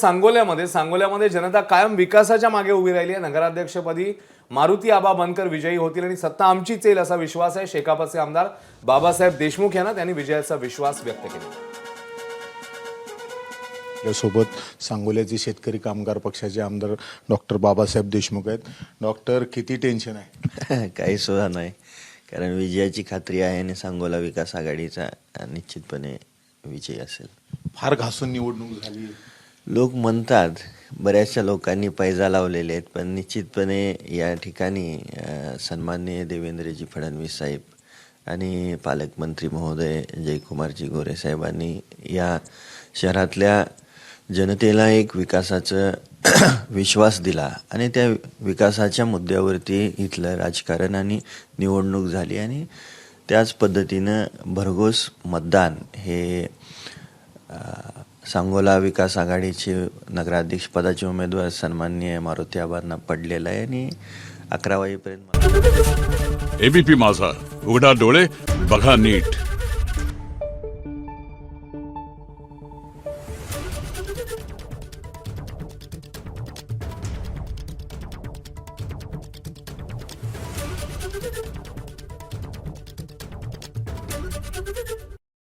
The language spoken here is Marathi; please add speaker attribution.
Speaker 1: सांगोल्यामध्ये जनता कायम विकासाच्या मागे उभी राहिली आहे। नगराध्यक्षपदी मारुती आबा बनकर विजयी होतील आणि सत्ता आमचीच येईल असा विश्वास आहे। शेकापचे आमदार बाबासाहेब देशमुख यांना त्यांनी विजयाचा विश्वास व्यक्त केला।
Speaker 2: सोबत सांगोल्याचे शेतकरी कामगार पक्षाचे आमदार डॉक्टर बाबासाहेब देशमुख आहेत। डॉक्टर, किती टेन्शन आहे?
Speaker 3: काही सुद्धा नाही, कारण विजयाची खात्री आहे आणि सांगोला विकास आघाडीचा निश्चितपणे विजय असेल।
Speaker 2: फार घासून निवडणूक झाली,
Speaker 3: लोक म्हणतात, बऱ्याचशा लोकांनी पैजा लावलेले आहेत, पण निश्चितपणे या ठिकाणी सन्माननीय देवेंद्रजी फडणवीस साहेब आणि पालकमंत्री महोदय जयकुमारजी गोरे साहेबांनी या शहरातल्या जनतेला एक विकासाचा विश्वास दिला आणि त्या विकासाच्या मुद्द्यावरती इथलं राजकारण आणि निवडणूक झाली आणि त्याच पद्धतीनं भरघोस मतदान हे सांगोला विकास आघाडीचे नगराध्यक्ष पदाचे उमेदवार सन्माननीय मारुती आबांना पडलेलं आहे आणि 11 वाजेपर्यंत
Speaker 4: एबीपी माझा, उघडा डोळे बघा नीट।